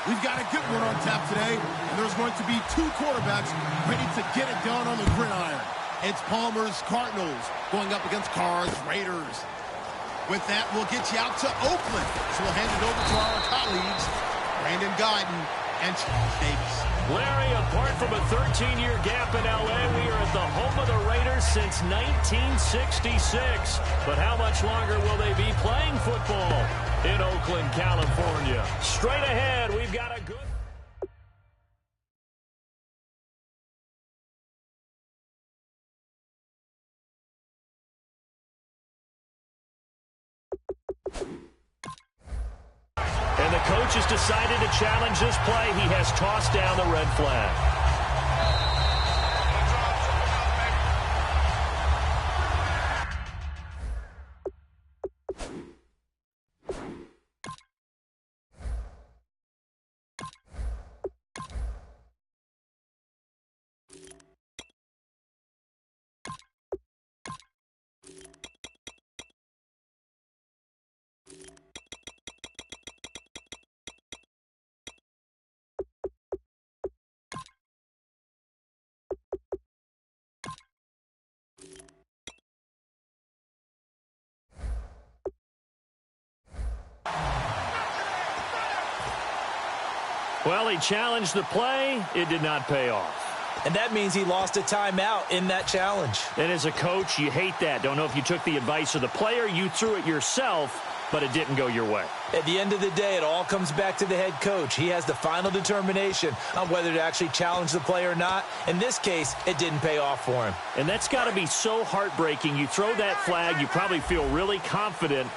We've got a good one on tap today, and there's going to be two quarterbacks ready to get it done on the gridiron. It's Palmer's Cardinals going up against Carr's Raiders. With that, we'll get you out to Oakland. So we'll hand it over to our colleagues, Brandon Guyton and Charles Davis. Larry, apart from a 13-year gap in L.A., we are at the home of the Raiders since 1966. But how much longer will they be playing football in Oakland, California? Straight ahead, we've got a good... And the coach has decided to challenge this play. He has tossed down the red flag. Well, he challenged the play. It did not pay off. And that means he lost a timeout in that challenge. And as a coach, you hate that. Don't know if you took the advice of the player, you threw it yourself, but it didn't go your way. At the end of the day, it all comes back to the head coach. He has the final determination on whether to actually challenge the play or not. In this case, it didn't pay off for him. And that's got to be so heartbreaking. You throw that flag, you probably feel really confident,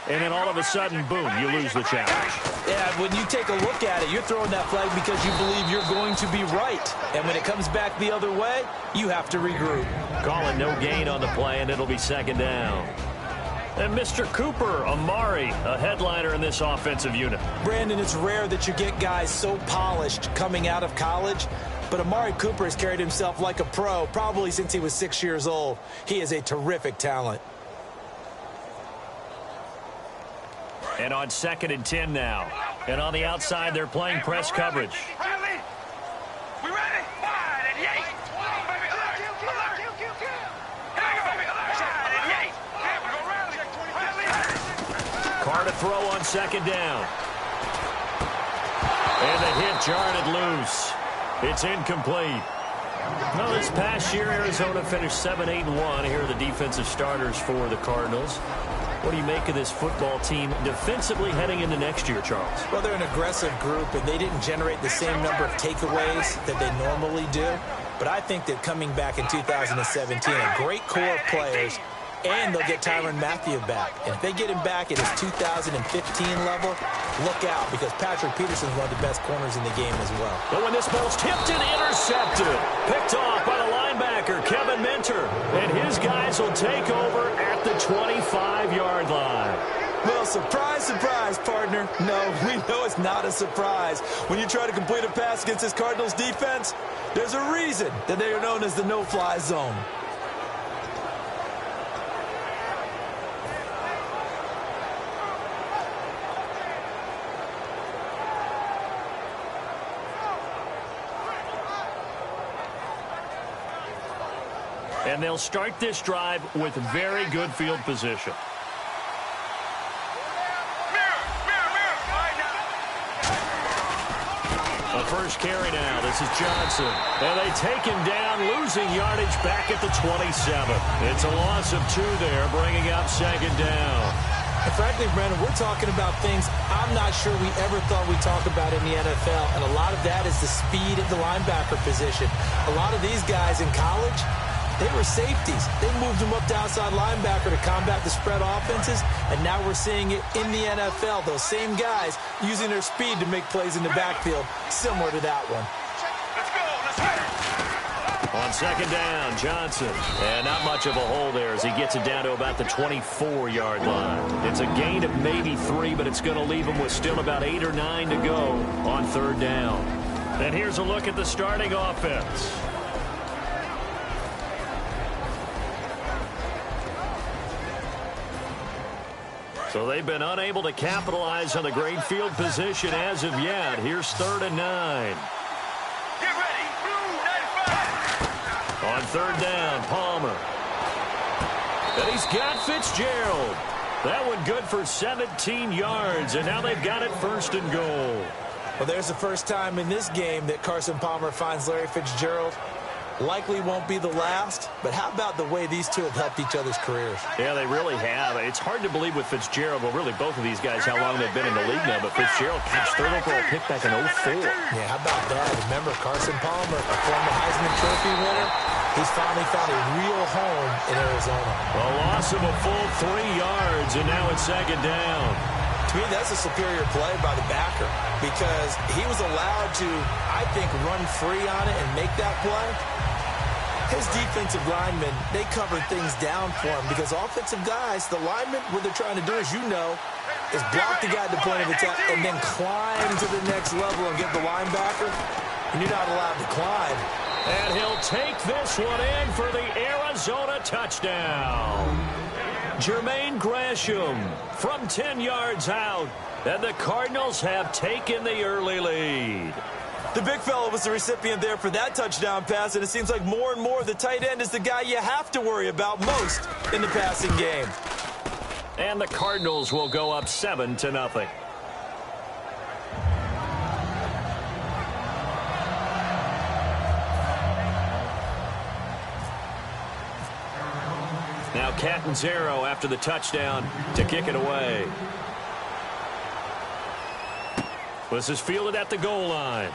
and then all of a sudden, boom, you lose the challenge. Yeah, when you take a look at it, you're throwing that flag because you believe you're going to be right. And when it comes back the other way, you have to regroup. Calling no gain on the play, and it'll be second down. And Mr. Cooper, Amari, a headliner in this offensive unit. Brandon, it's rare that you get guys so polished coming out of college. But Amari Cooper has carried himself like a pro probably since he was 6 years old. He is a terrific talent. And on 2nd and 10 now. And on the outside, they're playing press coverage. Ready? We ready? Wide and yay. Baby, alert. Alert. Here we go, baby. Alert. Side and yay. Here we go, rally. Carr to throw on 2nd down. And the hit jarred it loose. It's incomplete. Well, this past year, Arizona finished 7-8-1. Here are the defensive starters for the Cardinals. What do you make of this football team defensively heading into next year, Charles? Well, they're an aggressive group, and they didn't generate the same number of takeaways that they normally do. But I think that coming back in 2017, a great core of players, and they'll get Tyrann Mathieu back. And if they get him back at his 2015 level, look out, because Patrick Peterson's one of the best corners in the game as well. But when this ball's tipped and intercepted, picked off by the linebacker, Kevin Minter, and his guys will take over at the 25-yard line. Well, surprise, surprise, partner. No, we know it's not a surprise. When you try to complete a pass against this Cardinals defense, there's a reason that they are known as the no-fly zone. And they'll start this drive with very good field position. A first carry now. This is Johnson. And they take him down, losing yardage back at the 27. It's a loss of 2 there, bringing up 2nd down. And frankly, Brandon, we're talking about things I'm not sure we ever thought we'd talk about in the NFL. And a lot of that is the speed at the linebacker position. A lot of these guys in college, they were safeties. They moved them up to outside linebacker to combat the spread offenses, and now we're seeing it in the NFL. Those same guys using their speed to make plays in the backfield, similar to that one. On 2nd down, Johnson. And not much of a hole there as he gets it down to about the 24-yard line. It's a gain of maybe 3, but it's going to leave him with still about 8 or 9 to go on 3rd down. And here's a look at the starting offense. So they've been unable to capitalize on the great field position as of yet. Here's 3rd and 9. Get ready. Blue 95. On 3rd down, Palmer. And he's got Fitzgerald. That one good for 17 yards, and now they've got it 1st and goal. Well, there's the first time in this game that Carson Palmer finds Larry Fitzgerald. Likely won't be the last, but how about the way these two have helped each other's careers? Yeah, they really have. It's hard to believe with Fitzgerald, well, really both of these guys, how long they've been in the league now, but Fitzgerald catch 3rd overall pick back in 04. Yeah, how about that? Remember, Carson Palmer, a former Heisman Trophy winner, he's finally found a real home in Arizona. A loss of a full 3 yards, and now it's 2nd down. To me, that's a superior play by the backer because he was allowed to, I think, run free on it and make that play. His defensive linemen, they covered things down for him because offensive guys, the linemen, what they're trying to do, as you know, is block the guy at the point of attack and then climb to the next level and get the linebacker. And you're not allowed to climb. And he'll take this one in for the Arizona touchdown. Jermaine Gresham from 10 yards out. And the Cardinals have taken the early lead. The big fella was the recipient there for that touchdown pass, and it seems like more and more the tight end is the guy you have to worry about most in the passing game. And the Cardinals will go up 7-0. Now Catanzaro after the touchdown to kick it away. This is fielded at the goal line.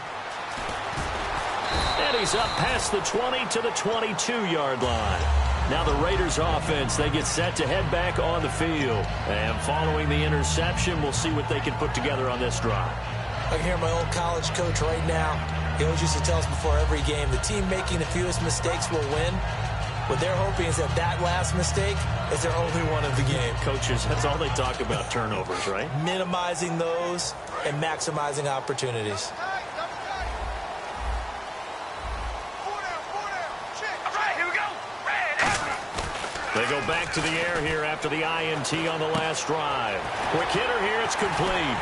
And he's up past the 20 to the 22-yard line. Now the Raiders offense, they get set to head back on the field. And following the interception, we'll see what they can put together on this drive. I can hear my old college coach right now. He always used to tell us before every game, the team making the fewest mistakes will win. What they're hoping is that that last mistake is their only one of the game. Coaches, that's all they talk about, turnovers, right? Minimizing those and maximizing opportunities. They go back to the air here after the INT on the last drive. Quick hitter here, it's complete.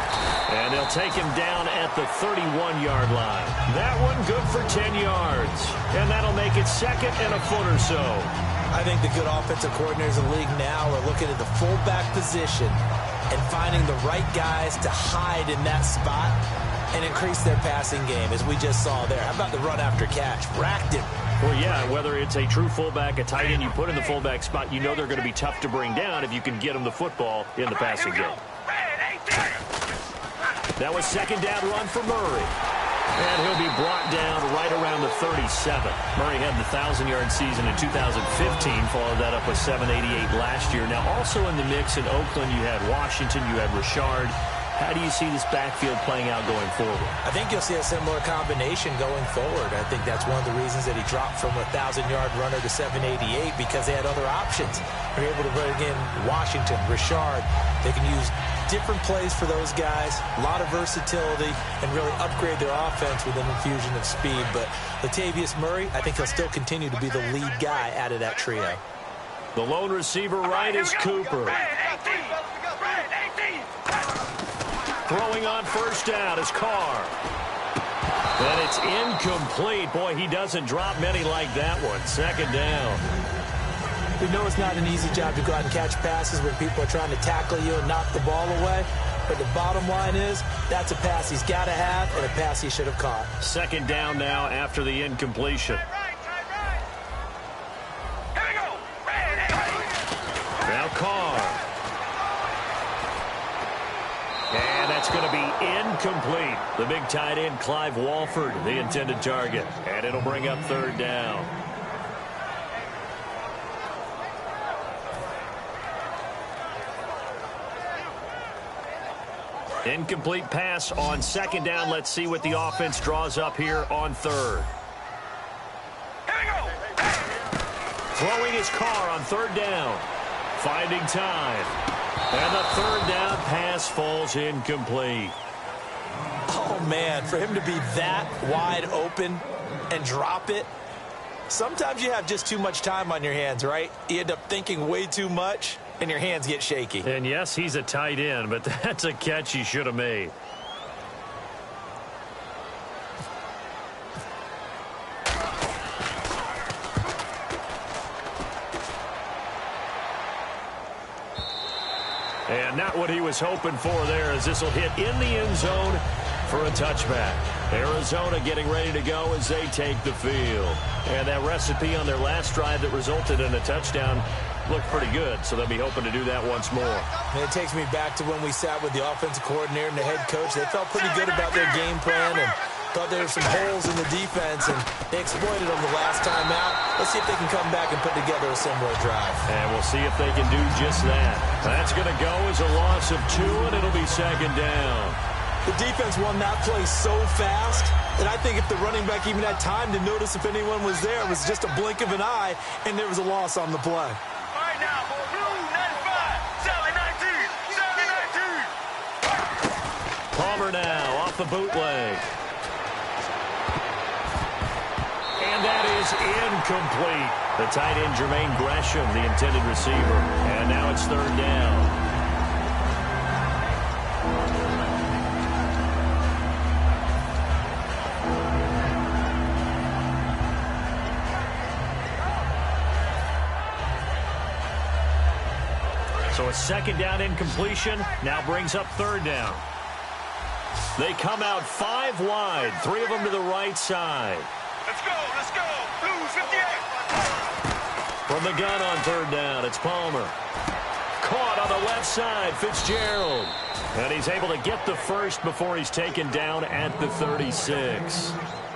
And they'll take him down at the 31-yard line. That one good for 10 yards. And that'll make it 2nd and a foot or so. I think the good offensive coordinators in the league now are looking at the fullback position and finding the right guys to hide in that spot and increase their passing game, as we just saw there. How about the run after catch? Racked him. Well, yeah, whether it's a true fullback, a tight end you put in the fullback spot, you know they're going to be tough to bring down if you can get them the football in the passing game. That was 2nd down run for Murray. And he'll be brought down right around the 37. Murray had the 1,000-yard season in 2015, followed that up with 788 last year. Now, also in the mix in Oakland, you had Washington, you had Richard. How do you see this backfield playing out going forward? I think you'll see a similar combination going forward. I think that's one of the reasons that he dropped from a 1,000-yard runner to 788, because they had other options. They're able to bring in Washington, Richard. They can use different plays for those guys, a lot of versatility, and really upgrade their offense with an infusion of speed. But Latavius Murray, I think he'll still continue to be the lead guy out of that trio. The lone receiver right is Cooper. Throwing on 1st down is Carr. And it's incomplete. Boy, he doesn't drop many like that one. 2nd down. We know it's not an easy job to go out and catch passes when people are trying to tackle you and knock the ball away. But the bottom line is, that's a pass he's got to have and a pass he should have caught. 2nd down now after the incompletion. Now Carr. And that's going to be incomplete. The big tight end, Clive Walford, the intended target. And it'll bring up 3rd down. Incomplete pass on 2nd down. Let's see what the offense draws up here on 3rd. Throwing his Carr on 3rd down. Finding time. And the 3rd down pass falls incomplete. Oh, man, for him to be that wide open and drop it, sometimes you have just too much time on your hands, right? You end up thinking way too much. and your hands get shaky. And yes, he's a tight end, but that's a catch he should have made. And not what he was hoping for there, as this will hit in the end zone for a touchback. Arizona getting ready to go as they take the field. And that recipe on their last drive that resulted in a touchdown looked pretty good, so they'll be hoping to do that once more. And it takes me back to when we sat with the offensive coordinator and the head coach. They felt pretty good about their game plan and thought there were some holes in the defense, and they exploited them the last time out. Let's see if they can come back and put together a similar drive. And we'll see if they can do just that. That's going to go as a loss of 2, and it'll be second down. The defense won that play so fast that I think if the running back even had time to notice if anyone was there, it was just a blink of an eye, and there was a loss on the play. All right now, for blue 95, Sally 19, Sally 19. Palmer now off the bootleg. And that is incomplete. The tight end, Jermaine Gresham, the intended receiver. And now it's third down. So a second down incompletion now brings up third down. They come out 5 wide, 3 of them to the right side. Let's go, Blues 58. From the gun on third down, it's Palmer. Caught on the left side, Fitzgerald. And he's able to get the first before he's taken down at the 36.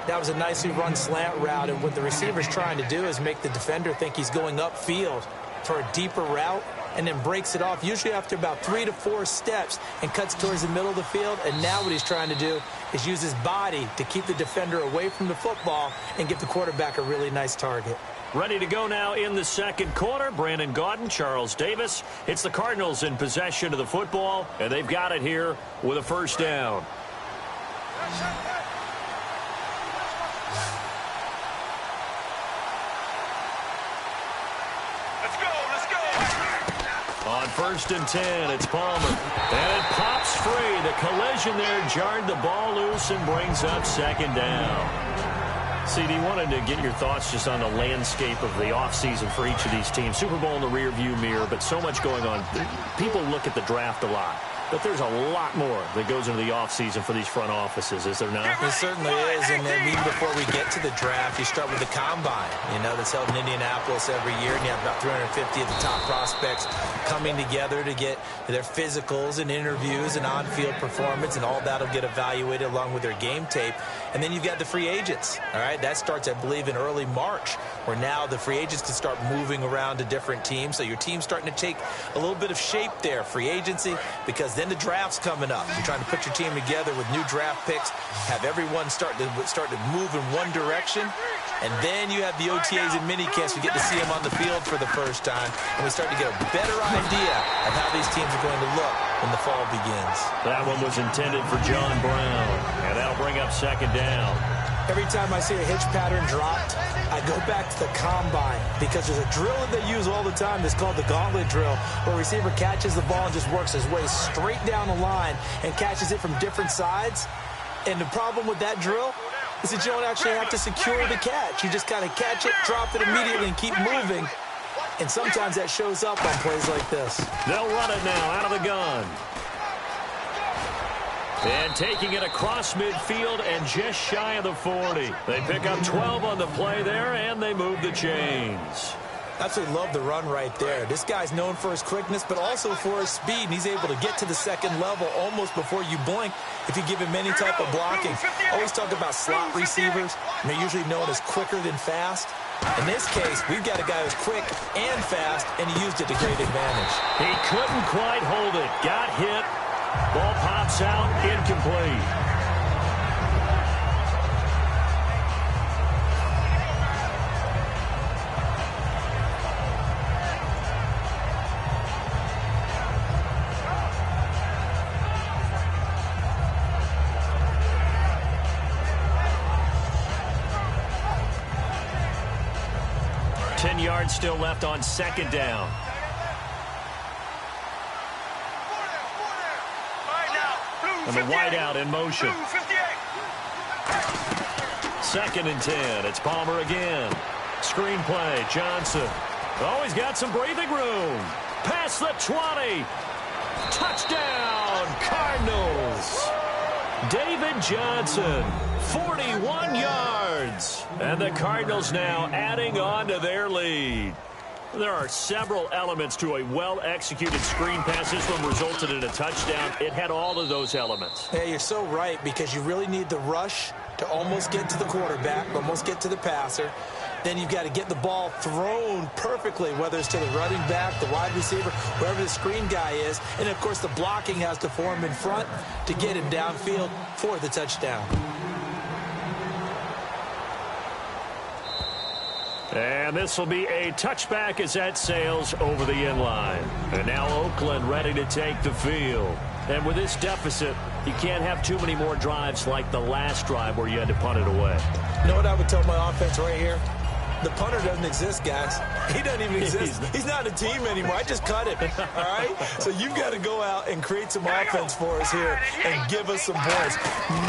That was a nicely run slant route, and what the receiver's trying to do is make the defender think he's going upfield for a deeper route, and then breaks it off, usually after about 3 to 4 steps, and cuts towards the middle of the field. And now what he's trying to do is use his body to keep the defender away from the football and give the quarterback a really nice target. Ready to go now in the second quarter. Brandon Gaudin, Charles Davis. It's the Cardinals in possession of the football, and they've got it here with a first down. On first and 10, it's Palmer. And it pops free. The collision there jarred the ball loose and brings up second down. CD, wanted to get your thoughts just on the landscape of the offseason for each of these teams. Super Bowl in the rearview mirror, but so much going on. People look at the draft a lot. But there's a lot more that goes into the offseason for these front offices, is there not? It certainly is, and then even before we get to the draft, you start with the combine, that's held in Indianapolis every year, and you have about 350 of the top prospects coming together to get their physicals and interviews and on-field performance, and all that will get evaluated along with their game tape. And then you've got the free agents, all right? That starts, I believe, in early March, where now the free agents can start moving around to different teams, so your team's starting to take a little bit of shape there, free agency, because then the draft's coming up. You're trying to put your team together with new draft picks, have everyone start to move in one direction, and then you have the OTAs and minicamps. We get to see them on the field for the first time, and we start to get a better idea of how these teams are going to look when the fall begins. That one was intended for John Brown, and that'll bring up second down. Every time I see a hitch pattern dropped, I go back to the combine, because there's a drill that they use all the time that's called the gauntlet drill, where a receiver catches the ball and just works his way straight down the line and catches it from different sides. And the problem with that drill is that you don't actually have to secure the catch. You just kind of catch it, drop it immediately, and keep moving. And sometimes that shows up on plays like this. They'll run it now out of the gun. And taking it across midfield and just shy of the 40. They pick up 12 on the play there, and they move the chains. Absolutely love the run right there. This guy's known for his quickness, but also for his speed, and he's able to get to the second level almost before you blink if you give him any type of blocking. Always talk about slot receivers, and they're usually known as quicker than fast. In this case, we've got a guy who's quick and fast, and he used it to great advantage. He couldn't quite hold it. Got hit. Ball pops out, incomplete. Ten yards still left on second down. And the wideout in motion. 2nd and 10. It's Palmer again. Screen play. Johnson. Oh, he's got some breathing room. Past the 20. Touchdown, Cardinals. David Johnson, 41 yards. And the Cardinals now adding on to their lead. There are several elements to a well-executed screen pass. This one resulted in a touchdown. It had all of those elements. Yeah, you're so right, because you really need the rush to almost get to the quarterback, almost get to the passer. Then you've got to get the ball thrown perfectly, whether it's to the running back, the wide receiver, wherever the screen guy is. And, of course, the blocking has to form in front to get him downfield for the touchdown. And this will be a touchback as that sails over the inline. And now Oakland ready to take the field. And with this deficit, you can't have too many more drives like the last drive where you had to punt it away. You know what I would tell my offense right here? The punter doesn't exist, guys. He doesn't even exist. He's not a team anymore. I just cut him, all right? So you've got to go out and create some offense for us here and give us some points.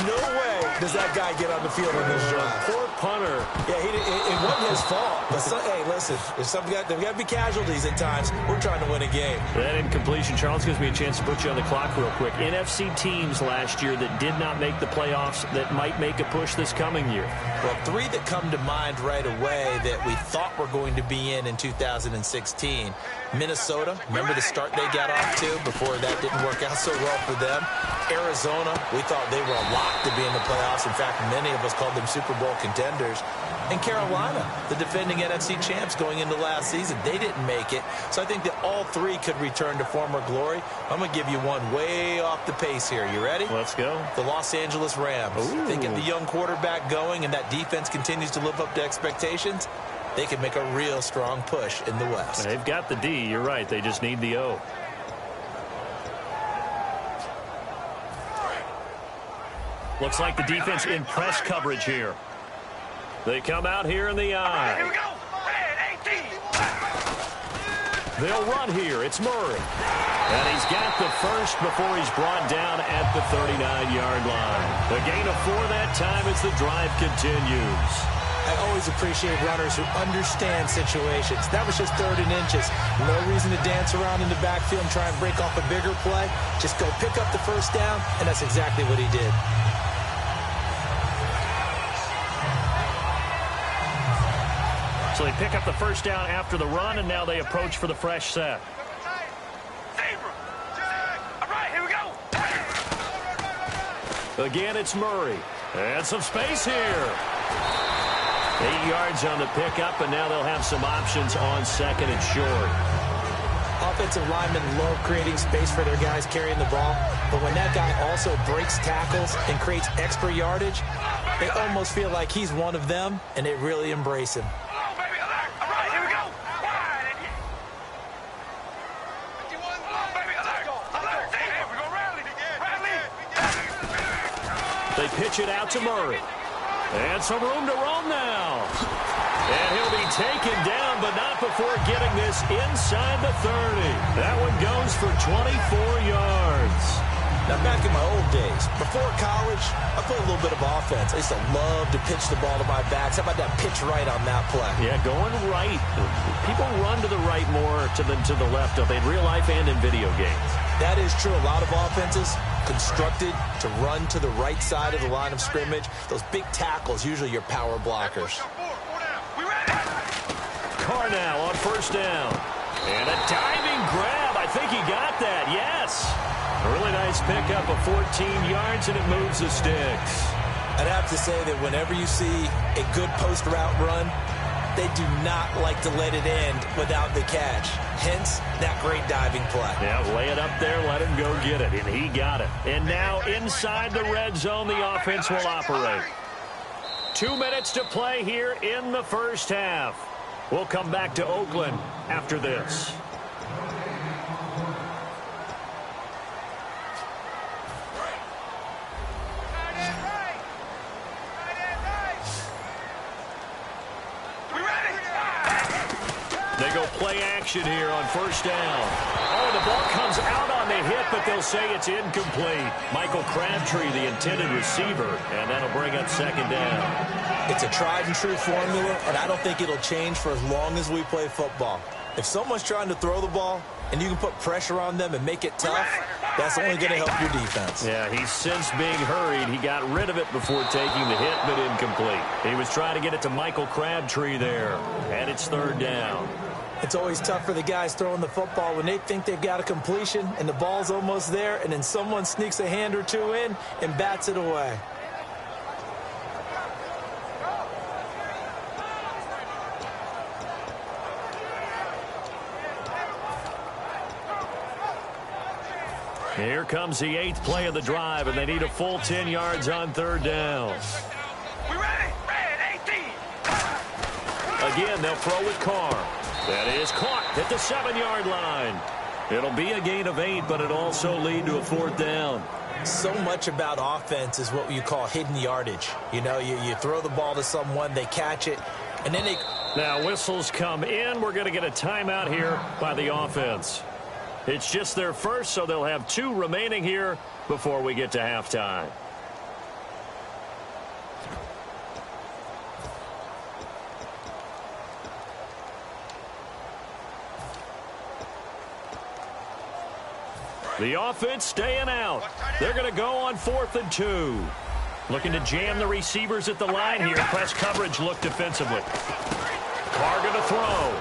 No way does that guy get on the field on this drive. Poor punter. Yeah, it wasn't his fault. But hey, listen, there's got to be casualties at times. We're trying to win a game. That incompletion, Charles, gives me a chance to put you on the clock real quick. NFC teams last year that did not make the playoffs that might make a push this coming year. Well, 3 that come to mind right away that we thought were going to be in 2016. Minnesota, remember the start they got off to before that didn't work out so well for them. Arizona, we thought they were a lock to be in the playoffs. In fact, many of us called them Super Bowl contenders. And Carolina, the defending NFC champs going into last season, they didn't make it. So I think that all 3 could return to former glory. I'm going to give you one way off the pace here. You ready? Let's go. The Los Angeles Rams. Ooh. They get the young quarterback going, and that defense continues to live up to expectations. They can make a real strong push in the West. They've got the D. You're right. They just need the O. Looks like the defense in press coverage here. They come out here in the eye. Here we go. Red 18. They'll run here. It's Murray. And he's got the first before he's brought down at the 39-yard line. A gain of 4 that time as the drive continues. I always appreciate runners who understand situations. That was just 3rd and inches. No reason to dance around in the backfield and try and break off a bigger play. Just go pick up the first down, and that's exactly what he did. So they pick up the first down after the run, and now they approach for the fresh set. All right, here we go. Again, it's Murray. And some space here. 8 yards on the pickup, and now they'll have some options on 2nd and short. Offensive linemen love creating space for their guys carrying the ball, but when that guy also breaks tackles and creates extra yardage, they almost feel like he's one of them, and they really embrace him. Oh, baby, alert. All right, here we go. Wide and oh, baby, alert. Alert. Hey, we're going to rally. They pitch it out to Murray. And some room to roam now. And he'll be taken down, but not before getting this inside the 30. That one goes for 24 yards. Now, back in my old days, before college, I played a little bit of offense. I used to love to pitch the ball to my backs. How about that pitch right on that play? Yeah, going right. People run to the right more than to the left, don't they, in real life and in video games? That is true. A lot of offenses constructed to run to the right side of the line of scrimmage. Those big tackles, usually your power blockers. Carr now on first down. And a diving grab. I think he got that. Yes. A really nice pickup of 14 yards, and it moves the sticks. I'd have to say that whenever you see a good post route run, they do not like to let it end without the catch. Hence, that great diving play. Yeah, lay it up there, let him go get it, and he got it. And now inside the red zone, the offense will operate. 2 minutes to play here in the first half. We'll come back to Oakland after this. They go play action here on first down. Oh, the ball comes out on the hit, but they'll say it's incomplete. Michael Crabtree, the intended receiver, and that'll bring up second down. It's a tried-and-true formula, and I don't think it'll change for as long as we play football. If someone's trying to throw the ball and you can put pressure on them and make it tough, that's only going to help your defense. Yeah, he's since being hurried. He got rid of it before taking the hit, but incomplete. He was trying to get it to Michael Crabtree there, and it's third down. It's always tough for the guys throwing the football when they think they've got a completion and the ball's almost there, and then someone sneaks a hand or two in and bats it away. Here comes the 8th play of the drive, and they need a full 10 yards on third down. We ready? Red 18. Again, they'll throw with Carr. That is caught at the 7-yard line. It'll be a gain of 8, but it'll also lead to a fourth down. So much about offense is what you call hidden yardage. You know, you throw the ball to someone, they catch it, and then they... Now whistles come in. We're going to get a timeout here by the offense. It's just their first, so they'll have 2 remaining here before we get to halftime. The offense staying out. They're going to go on 4th and 2. Looking to jam the receivers at the line here. Press coverage look defensively. Carr going to throw.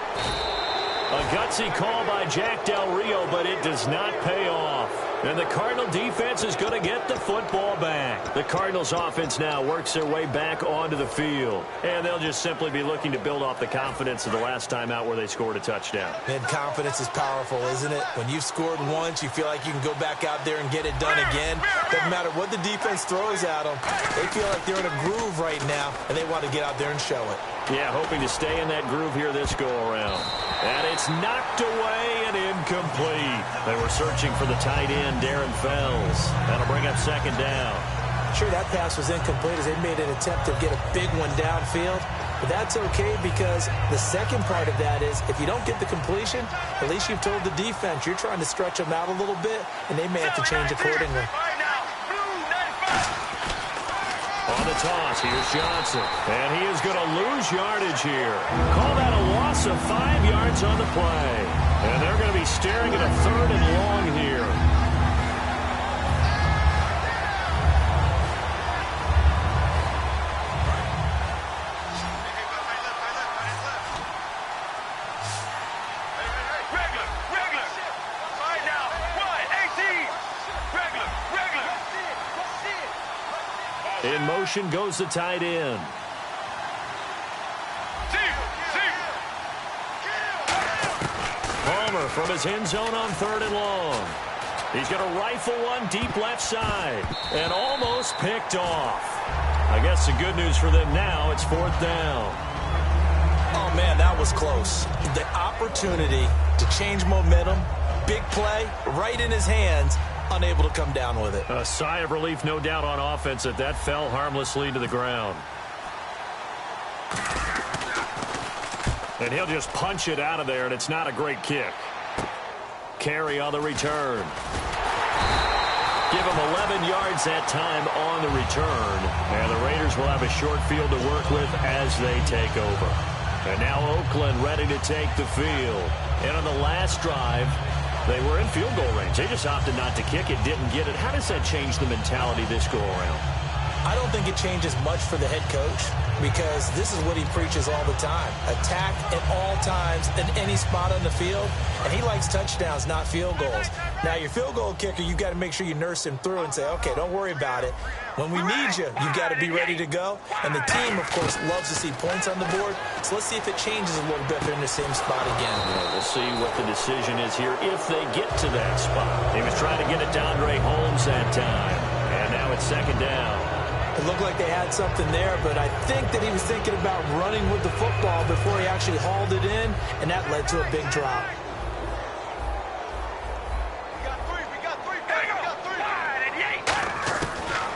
A gutsy call by Jack Del Rio, but it does not pay off. And the Cardinal defense is going to get the football back. The Cardinals offense now works their way back onto the field. And they'll just simply be looking to build off the confidence of the last time out where they scored a touchdown. And confidence is powerful, isn't it? When you've scored once, you feel like you can go back out there and get it done again. Doesn't matter what the defense throws at them. They feel like they're in a groove right now, and they want to get out there and show it. Yeah, hoping to stay in that groove here this go-around. And it's knocked away and incomplete. They were searching for the tight end, Darren Fells. That'll bring up second down. Sure, that pass was incomplete as they made an attempt to get a big one downfield. But that's okay because the second part of that is if you don't get the completion, at least you've told the defense you're trying to stretch them out a little bit, and they may have to change accordingly. On the toss, here's Johnson. And he is going to lose yardage here. Call that a loss of 5 yards on the play. And they're going to be staring at a 3rd and long here. Regular. All right now. 1, 18. Regular. In motion goes the tight end. Palmer from his end zone on 3rd and long. He's going to rifle one deep left side. And almost picked off. I guess the good news for them now, it's 4th down. Oh, man, that was close. The opportunity to change momentum, big play, right in his hands, unable to come down with it. A sigh of relief, no doubt, on offense that fell harmlessly to the ground. And he'll just punch it out of there, and it's not a great kick. Carry on the return. Give him 11 yards that time on the return. And the Raiders will have a short field to work with as they take over. And now Oakland ready to take the field. And on the last drive, they were in field goal range. They just opted not to kick it, didn't get it. How does that change the mentality this go-around? I don't think it changes much for the head coach because this is what he preaches all the time. Attack at all times in any spot on the field, and he likes touchdowns, not field goals. Now, your field goal kicker, you've got to make sure you nurse him through and say, okay, don't worry about it. When we need you, you've got to be ready to go. And the team, of course, loves to see points on the board. So let's see if it changes a little bit if they're in the same spot again. Yeah, we'll see what the decision is here if they get to that spot. He was trying to get it to Andre Holmes that time. And now it's second down. It looked like they had something there, but I think that he was thinking about running with the football before he actually hauled it in, and that led to a big drop.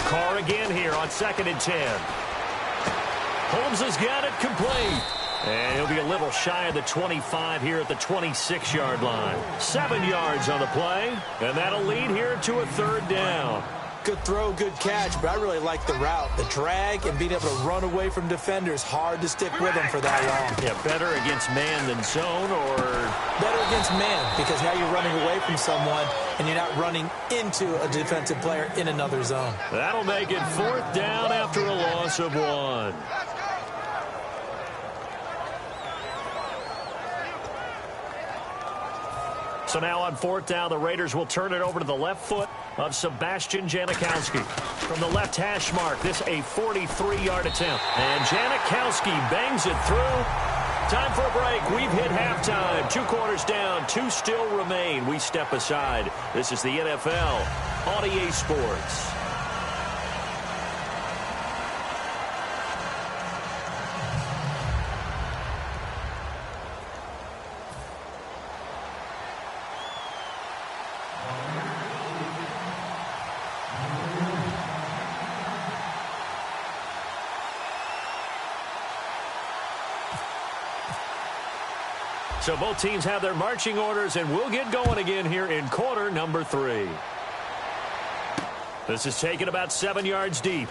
Carr again here on 2nd and 10. Holmes has got it complete. And he'll be a little shy of the 25 here at the 26-yard line. 7 yards on the play, and that'll lead here to a third down. Good throw, good catch, but I really like the route. The drag and being able to run away from defenders, hard to stick with them for that long. Yeah, better against man than zone, or? Better against man, because now you're running away from someone and you're not running into a defensive player in another zone. That'll make it fourth down after a loss of 1. So now on fourth down, the Raiders will turn it over to the left foot of Sebastian Janikowski. From the left hash mark, this a 43-yard attempt. And Janikowski bangs it through. Time for a break. We've hit halftime. 2 quarters down, 2 still remain. We step aside. This is the NFL on EA Sports. So both teams have their marching orders, and we'll get going again here in quarter number 3. This is taken about 7 yards deep.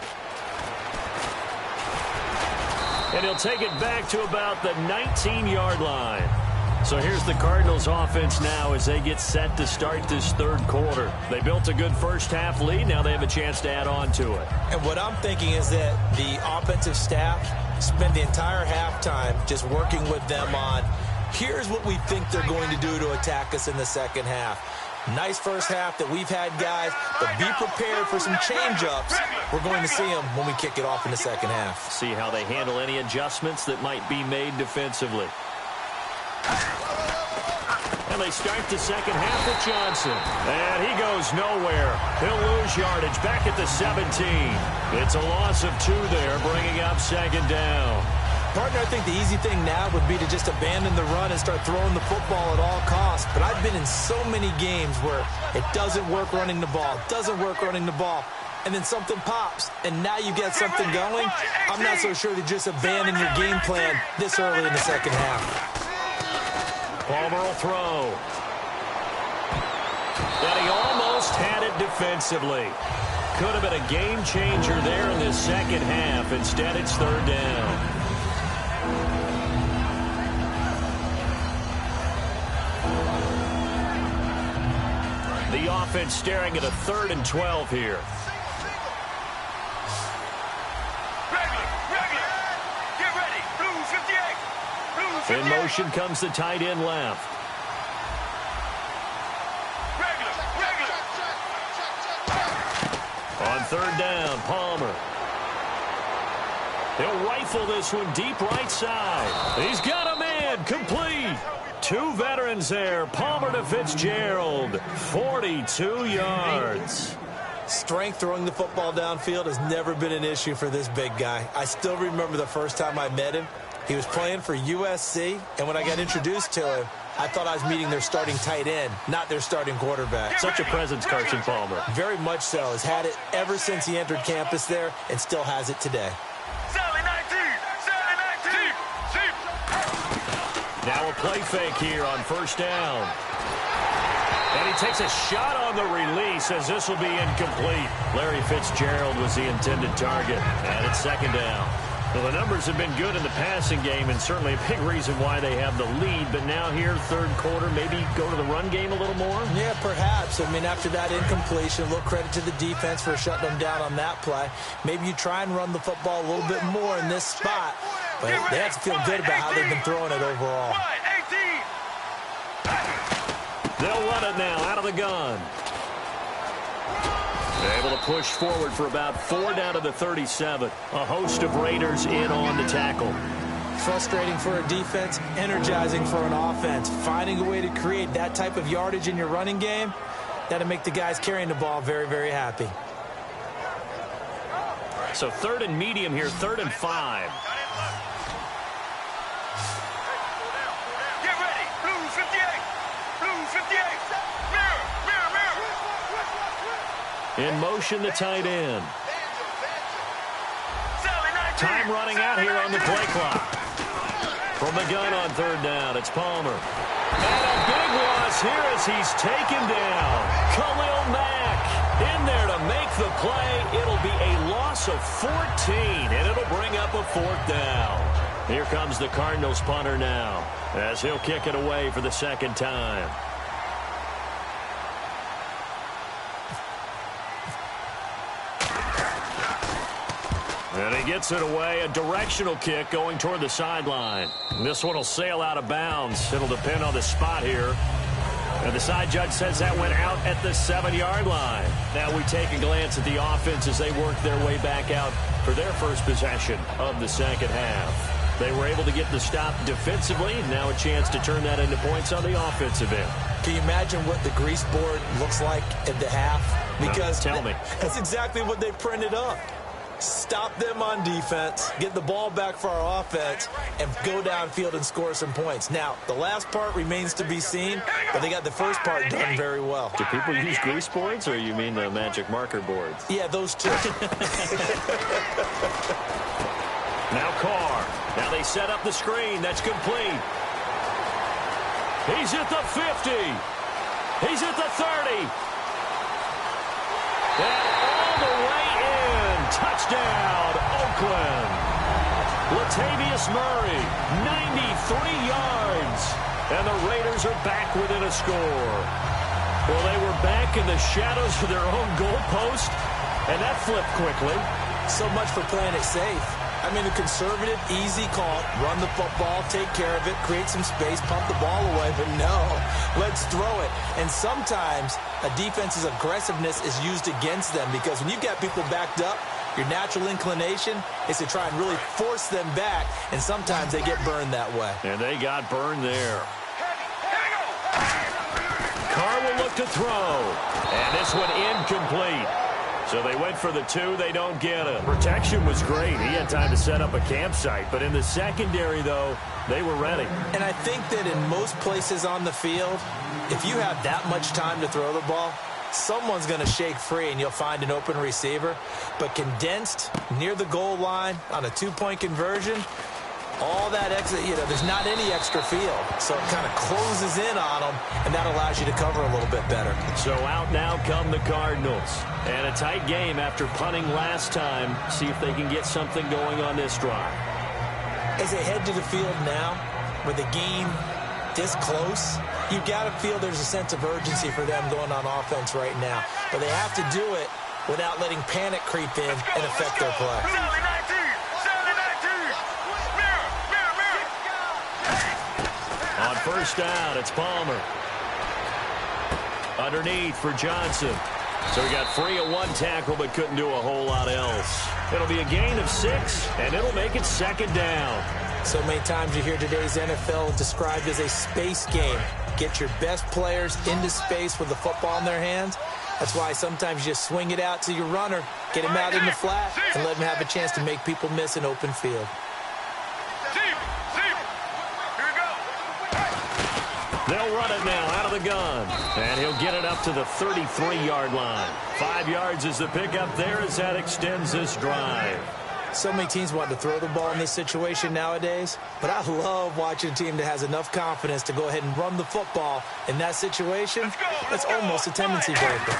And he'll take it back to about the 19-yard line. So here's the Cardinals offense now as they get set to start this third quarter. They built a good first-half lead. Now they have a chance to add on to it. And what I'm thinking is that the offensive staff spend the entire halftime just working with them on, here's what we think they're going to do to attack us in the second half. Nice first half that we've had, guys, but be prepared for some change-ups. We're going to see them when we kick it off in the second half. See how they handle any adjustments that might be made defensively. And they start the second half with Johnson. And he goes nowhere. He'll lose yardage back at the 17. It's a loss of 2 there, bringing up second down. Partner, I think the easy thing now would be to just abandon the run and start throwing the football at all costs. But I've been in so many games where it doesn't work running the ball, and then something pops, and now you get something going. I'm not so sure to just abandon your game plan this early in the second half. Palmer will throw. And he almost had it defensively. Could have been a game changer there in the second half. Instead, it's third down. The offense staring at a 3rd and 12 here. Get ready. Blue 58. Blue 58. In motion comes the tight end left. On third down, Palmer. He'll rifle this one deep right side. He's got a man, complete. 2 veterans there. Palmer to Fitzgerald. 42 yards. Strength throwing the football downfield has never been an issue for this big guy. I still remember the first time I met him. He was playing for USC, and when I got introduced to him, I thought I was meeting their starting tight end, not their starting quarterback. Such a presence, Carson Palmer. Very much so. Has had it ever since he entered campus there and still has it today. Now a play fake here on first down. And he takes a shot on the release as this will be incomplete. Larry Fitzgerald was the intended target. And it's second down. Well, the numbers have been good in the passing game and certainly a big reason why they have the lead. But now here, third quarter, maybe go to the run game a little more? Yeah, perhaps. I mean, after that incompletion, a little credit to the defense for shutting them down on that play. Maybe you try and run the football a little bit more in this spot. But they have to feel good about how they've been throwing it overall. They'll run it now out of the gun. They're able to push forward for about 4 down to the 37. A host of Raiders in on the tackle. Frustrating for a defense, energizing for an offense. Finding a way to create that type of yardage in your running game, that'll make the guys carrying the ball very, very happy. So 3rd and medium here, 3rd and 5. Get ready. Blue 58. Blue 58. In motion, the tight end. Time running out here on the play clock. From the gun on third down, it's Palmer. And a big loss here as he's taken down. Khalil Mack in there to make the play. It'll be a loss of 14, and it'll bring up a fourth down. Here comes the Cardinals punter now as he'll kick it away for the second time. And he gets it away, a directional kick going toward the sideline. This one will sail out of bounds. It'll depend on the spot here. And the side judge says that went out at the 7-yard line. Now we take a glance at the offense as they work their way back out for their first possession of the second half. They were able to get the stop defensively. Now a chance to turn that into points on the offensive end. Can you imagine what the grease board looks like at the half? Because tell me. That's exactly what they printed up. Stop them on defense, get the ball back for our offense, and go downfield and score some points. Now, the last part remains to be seen, but they got the first part done very well. Do people use grease boards, or you mean the magic marker boards? Yeah, those two. Now Carr. Now they set up the screen. That's complete. He's at the 50. He's at the 30. And all the way in. Touchdown, Oakland. Latavius Murray, 93 yards. And the Raiders are back within a score. Well, they were back in the shadows of their own goalpost, and that flipped quickly. So much for playing it safe. I mean, a conservative, easy call, run the football, take care of it, create some space, pump the ball away, but no, let's throw it. And sometimes a defense's aggressiveness is used against them because when you've got people backed up, your natural inclination is to try and really force them back, and sometimes they get burned that way. And they got burned there. Carr will look to throw, and this one incomplete. So they went for the 2. They don't get it. Protection was great. He had time to set up a campsite. But in the secondary, though, they were ready. And I think that in most places on the field, if you have that much time to throw the ball, someone's going to shake free and you'll find an open receiver. But condensed near the goal line on a 2-point conversion, all that extra, there's not any extra field. So it kind of closes in on them, and that allows you to cover a little bit better. So out now come the Cardinals. And a tight game after punting last time. See if they can get something going on this drive. As they head to the field now, with the game this close, you've got to feel there's a sense of urgency for them going on offense right now. But they have to do it without letting panic creep in and affect their play. On first down, it's Palmer. Underneath for Johnson. So he got free of one tackle but couldn't do a whole lot else. It'll be a gain of 6, and it'll make it second down. So many times you hear today's NFL described as a space game. Get your best players into space with the football in their hands. That's why sometimes you just swing it out to your runner, get him out in the flat, and let him have a chance to make people miss an open field. They'll run it now out of the gun. And he'll get it up to the 33-yard line. 5 yards is the pickup there as that extends this drive. So many teams want to throw the ball in this situation nowadays, but I love watching a team that has enough confidence to go ahead and run the football in that situation. That's almost a tendency breaker.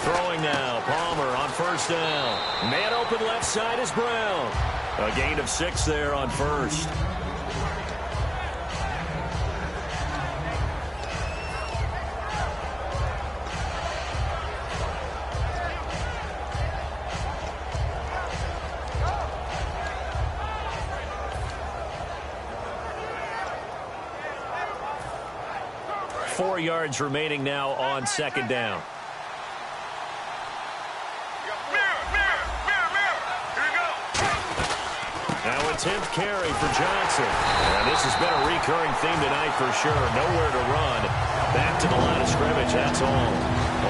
Throwing now, Palmer on first down. Man open left side is Brown. A gain of 6 there on first. Four yards remaining now on second down. Now a 10th carry for Johnson. And this has been a recurring theme tonight for sure. Nowhere to run. Back to the line of scrimmage, that's all.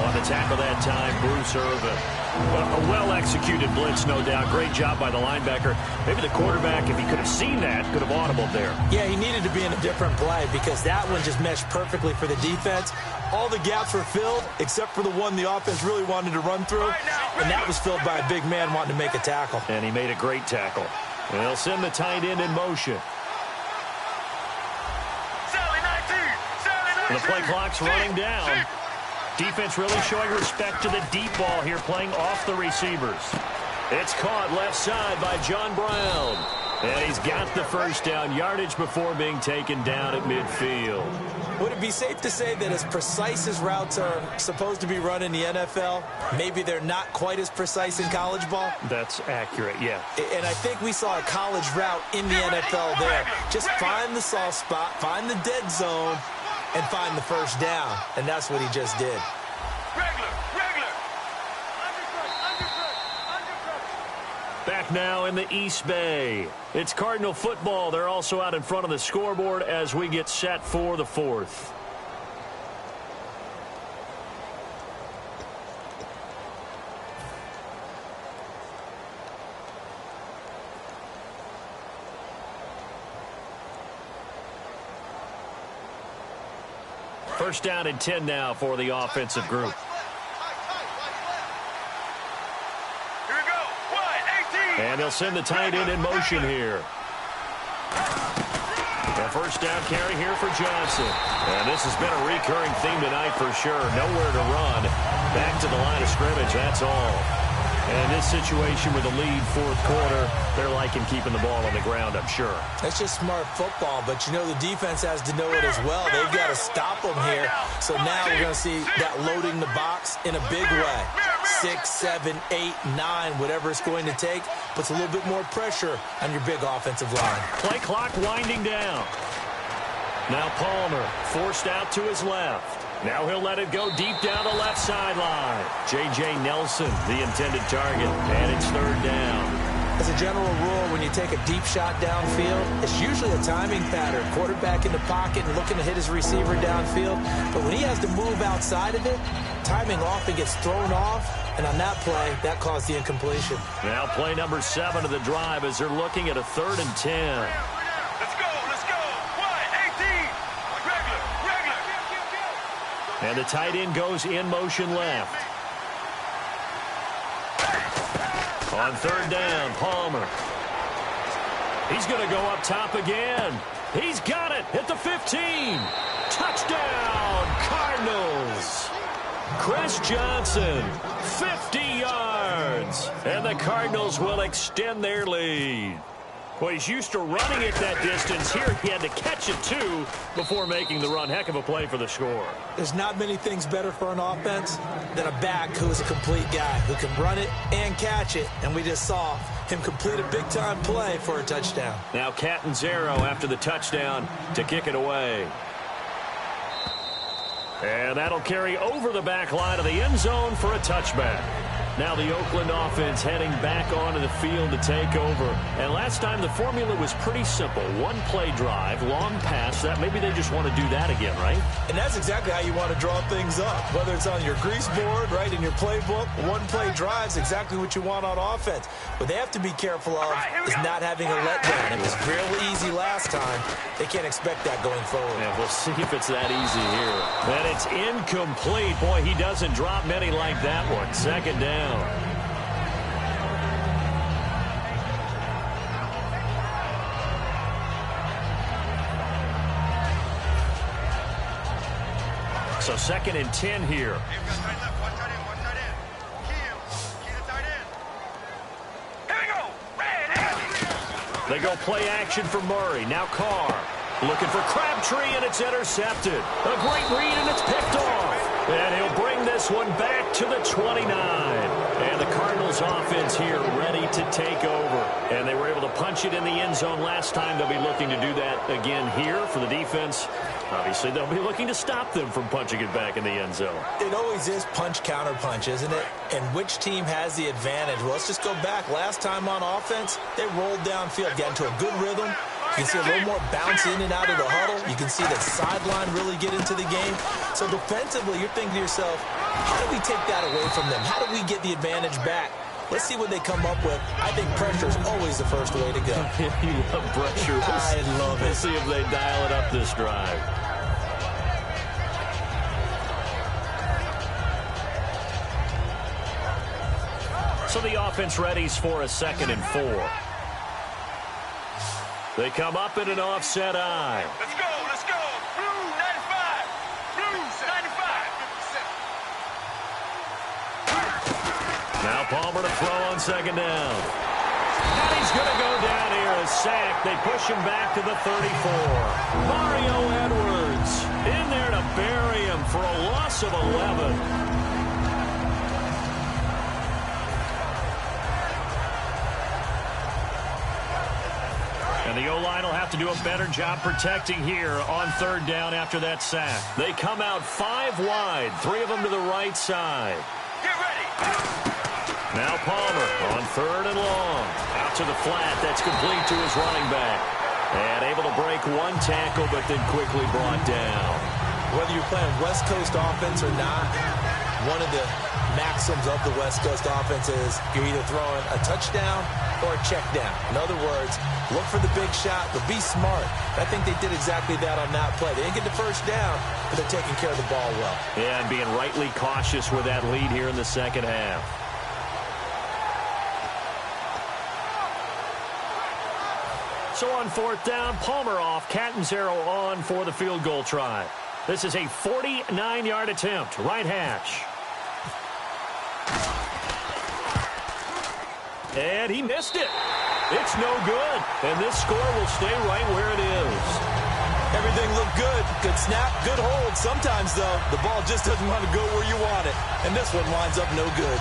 On the tackle that time, Bruce Irvin. A well-executed blitz, no doubt. Great job by the linebacker. Maybe the quarterback, if he could have seen that, could have audibled there. Yeah, he needed to be in a different play because that one just meshed perfectly for the defense. All the gaps were filled except for the one the offense really wanted to run through, and that was filled by a big man wanting to make a tackle. And he made a great tackle. And they'll send the tight end in motion. The play clock's running down. Defense really showing respect to the deep ball here, playing off the receivers. It's caught left side by John Brown. And he's got the first down, yardage before being taken down at midfield. Would it be safe to say that as precise as routes are supposed to be run in the NFL, maybe they're not quite as precise in college ball? That's accurate, yeah. And I think we saw a college route in the NFL there. Just find the soft spot, find the dead zone, and find the first down. And that's what he just did. Back now in the East Bay. It's Cardinal football. They're also out in front of the scoreboard as we get set for the fourth. First down and 10 now for the offensive group. And they'll send the tight end in motion here. A first down carry here for Johnson. And this has been a recurring theme tonight for sure. Nowhere to run. Back to the line of scrimmage, that's all. And in this situation with the lead fourth quarter, they're liking keeping the ball on the ground, I'm sure. That's just smart football, but you know the defense has to know it as well. They've got to stop them here. So now we're going to see that loading the box in a big way. 6, 7, 8, 9, whatever it's going to take, puts a little bit more pressure on your big offensive line. Play clock winding down. Now Palmer forced out to his left. Now he'll let it go deep down the left sideline. J.J. Nelson, the intended target, and it's third down. As a general rule, when you take a deep shot downfield, it's usually a timing pattern. Quarterback in the pocket and looking to hit his receiver downfield. But when he has to move outside of it, timing often gets thrown off. And on that play, that caused the incompletion. Now play number 7 of the drive as they're looking at a 3rd and 10. Let's go. 1, 18. Regular. And the tight end goes in motion left. On 3rd down, Palmer. He's going to go up top again. He's got it at the 15. Touchdown, Cardinals. Chris Johnson, 50 yards. And the Cardinals will extend their lead. Well, he's used to running it that distance. Here he had to catch it, too, before making the run. Heck of a play for the score. There's not many things better for an offense than a back who is a complete guy who can run it and catch it. And we just saw him complete a big-time play for a touchdown. Now Catanzaro after the touchdown to kick it away. And that'll carry over the back line of the end zone for a touchback. Now the Oakland offense heading back onto the field to take over. And last time the formula was pretty simple. One play drive, long pass. That maybe they just want to do that again, right? And that's exactly how you want to draw things up. Whether it's on your grease board, right, in your playbook, one play drive is exactly what you want on offense. What they have to be careful of is not having a letdown. It was really easy last time. They can't expect that going forward. Yeah, we'll see if it's that easy here. And it's incomplete. Boy, he doesn't drop many like that one. 2nd down. So 2nd and 10 here. They go play action for Murray. Now Carr looking for Crabtree, and it's intercepted. A great read, and it's picked off. And he'll bring this one back to the 29. And the Cardinals offense here ready to take over. And they were able to punch it in the end zone last time. They'll be looking to do that again here for the defense. Obviously, they'll be looking to stop them from punching it back in the end zone. It always is punch-counter-punch, isn't it? And which team has the advantage? Well, let's just go back. Last time on offense, they rolled downfield, got into a good rhythm. You can see a little more bounce in and out of the huddle. You can see that sideline really get into the game. So defensively, you're thinking to yourself, how do we take that away from them? How do we get the advantage back? Let's see what they come up with. I think pressure is always the first way to go. You love pressure. I love it. We'll see if they dial it up this drive. So the offense readies for a 2nd and 4. They come up in an offset eye. Let's go. Blue 95. Now Palmer to throw on second down. And he's going to go down here, a sack. They push him back to the 34. Mario Edwards in there to bury him for a loss of 11. And the O-line will have to do a better job protecting here on third down after that sack. They come out 5 wide, 3 of them to the right side. Get ready. Now Palmer on third and long. Out to the flat. That's complete to his running back. And able to break one tackle, but then quickly brought down. Whether you're playing West Coast offense or not, one of the maxims of the West Coast offense is you're either throwing a touchdown or a check down. In other words, look for the big shot, but be smart. I think they did exactly that on that play. They didn't get the first down, but they're taking care of the ball well. Yeah, and being rightly cautious with that lead here in the second half. So on fourth down, Palmer off, Catanzaro on for the field goal try. This is a 49-yard attempt, right hash. And he missed it. It's no good. And this score will stay right where it is. Everything looked good. Good snap, good hold. Sometimes, though, the ball just doesn't want to go where you want it. And this one winds up no good.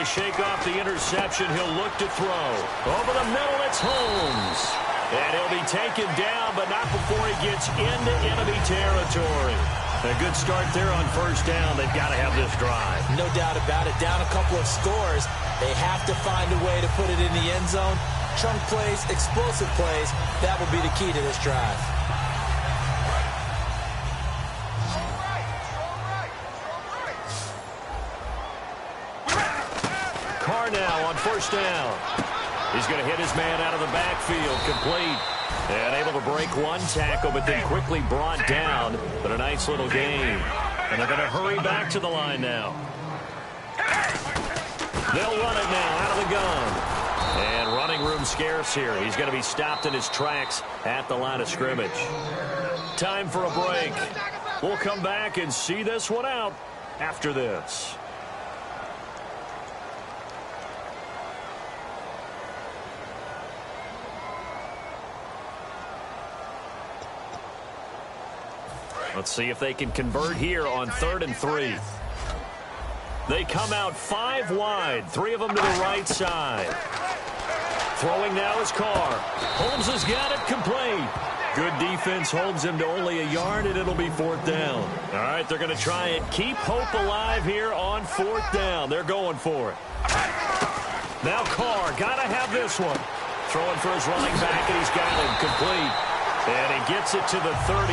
Shake off the interception. He'll look to throw. Over the middle, it's Holmes. And he'll be taken down, but not before he gets into enemy territory. A good start there on first down. They've got to have this drive. No doubt about it. Down a couple of scores. They have to find a way to put it in the end zone. Chunk plays, explosive plays. That will be the key to this drive. Now on first down. He's going to hit his man out of the backfield, complete. And able to break one tackle, but then quickly brought down. But a nice little gain. And they're going to hurry back to the line now. They'll run it now out of the gun. And running room scarce here. He's going to be stopped in his tracks at the line of scrimmage. Time for a break. We'll come back and see this one out after this. Let's see if they can convert here on 3rd and 3. They come out 5 wide, 3 of them to the right side. Throwing now is Carr. Holmes has got it complete. Good defense holds him to only a yard, and it'll be 4th down. All right, they're going to try and keep hope alive here on 4th down. They're going for it. Now Carr, got to have this one. Throwing for his running back, and he's got him complete. And he gets it to the 34.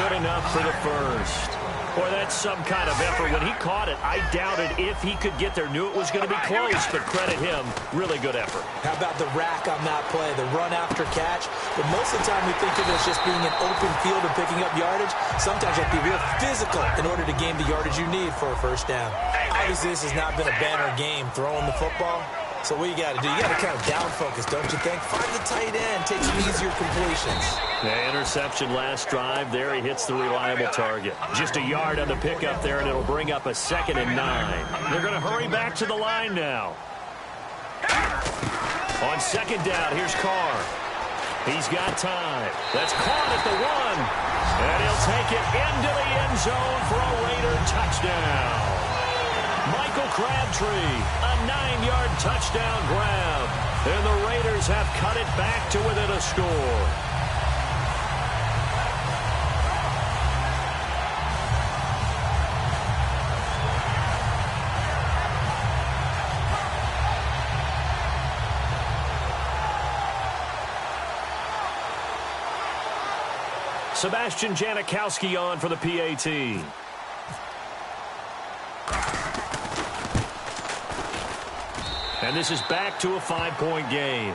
Good enough for the first. Boy, that's some kind of effort. When he caught it, I doubted if he could get there. Knew it was going to be close, but credit him. Really good effort. How about the rack on that play, the run after catch? But most of the time we think of it as just being an open field and picking up yardage. Sometimes you have to be real physical in order to gain the yardage you need for a first down. Obviously, this has not been a banner game throwing the football. So what you got to do, you got to kind of down focus, don't you think? Find the tight end, take some easier completions. The interception last drive there. He hits the reliable target. Just a yard on the pickup there, and it'll bring up a 2nd and 9. They're going to hurry back to the line now. On 2nd down, here's Carr. He's got time. That's caught at the 1. And he'll take it into the end zone for a Raider touchdown. Michael Crabtree, a 9-yard touchdown grab. And the Raiders have cut it back to within a score. Sebastian Janikowski on for the PAT. And this is back to a 5-point game.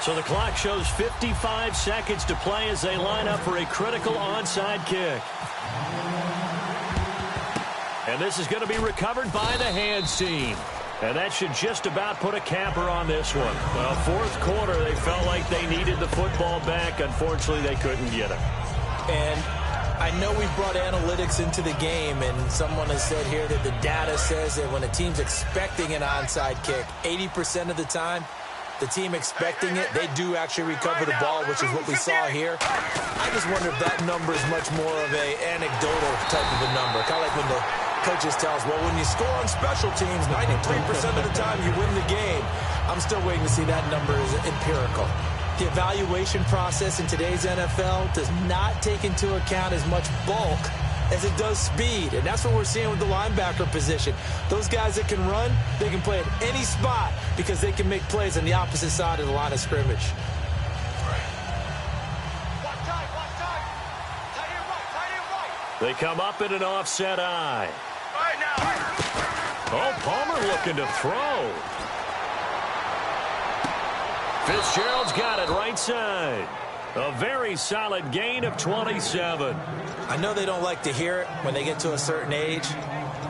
So the clock shows 55 seconds to play as they line up for a critical onside kick. And this is going to be recovered by the hands team. And that should just about put a capper on this one. Well, fourth quarter, they felt like they needed the football back. Unfortunately, they couldn't get it. And I know we brought analytics into the game, and someone has said here that the data says that when a team's expecting an onside kick, 80% of the time, the team expecting it, they do actually recover the ball, which is what we saw here. I just wonder if that number is much more of an anecdotal type of a number. Kind of like when the coaches tell us, well, when you score on special teams, 93% of the time you win the game. I'm still waiting to see that number is empirical. The evaluation process in today's NFL does not take into account as much bulk as it does speed, and that's what we're seeing with the linebacker position. Those guys that can run, they can play at any spot because they can make plays on the opposite side of the line of scrimmage. They come up in an offset eye. Oh, Palmer looking to throw. Fitzgerald's got it right side. A very solid gain of 27. I know they don't like to hear it when they get to a certain age,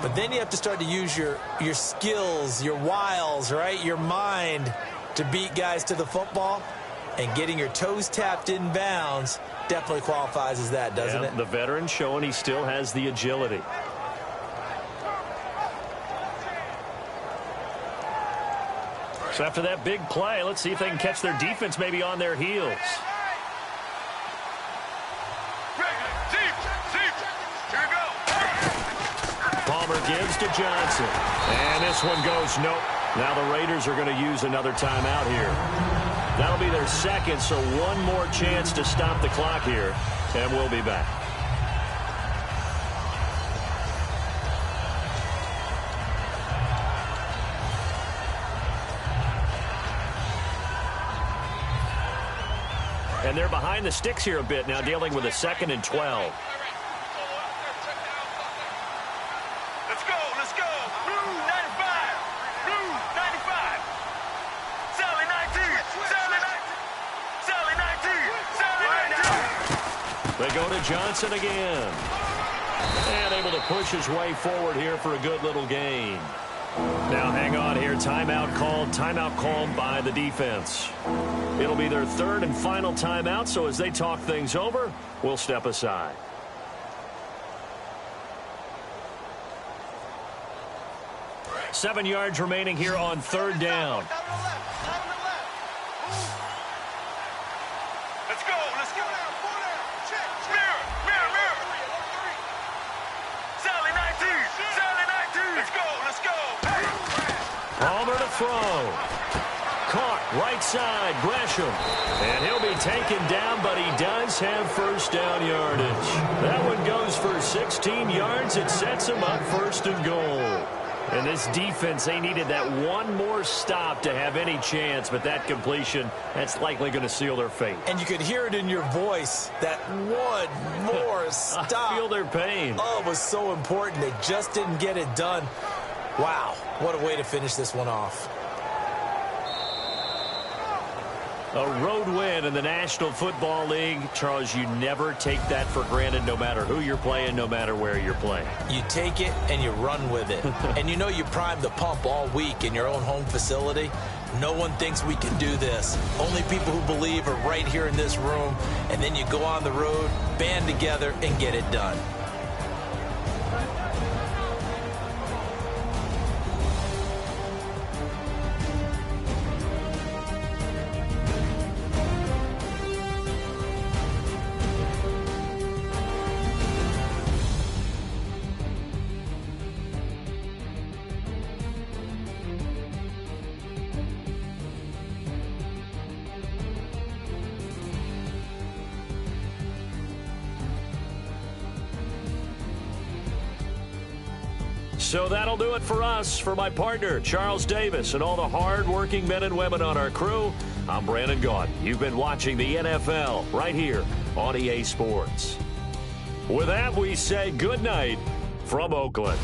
but then you have to start to use your skills, your wiles, right? Your mind to beat guys to the football, and getting your toes tapped in bounds definitely qualifies as that, doesn't it? The veteran showing he still has the agility. So after that big play, let's see if they can catch their defense maybe on their heels. Palmer gives to Johnson. And this one goes nope. Now the Raiders are going to use another timeout here. That'll be their second, so one more chance to stop the clock here. And we'll be back. And they're behind the sticks here a bit now, dealing with a 2nd and 12. Let's go, let's go. Blue 95. Blue 95. Sally 19. Sally 19. Sally 19. Sally 19. They go to Johnson again. And able to push his way forward here for a good little gain. Now hang on here. Timeout called by the defense. It'll be their third and final timeout, so as they talk things over, we'll step aside. Seven yards remaining here on third down. Let's go, let's go. Mirror, mirror, mirror. Sally 19. Sally 19. Let's go, let's go. Palmer to throw. Caught right side, Gresham. And he'll be taken down, but he does have first down yardage. That one goes for 16 yards. It sets him up 1st and goal. And this defense, they needed that one more stop to have any chance, but that completion, that's likely going to seal their fate. And you could hear it in your voice, that one more stop. I feel their pain. Oh, it was so important. They just didn't get it done. Wow, what a way to finish this one off. A road win in the National Football League. Charles, you never take that for granted no matter who you're playing, no matter where you're playing. You take it and you run with it. And you know you primed the pump all week in your own home facility. No one thinks we can do this. Only people who believe are right here in this room. And then you go on the road, band together, and get it done. So that'll do it for us. For my partner, Charles Davis, and all the hard-working men and women on our crew, I'm Brandon Gaudin. You've been watching the NFL right here on EA Sports. With that, we say good night from Oakland.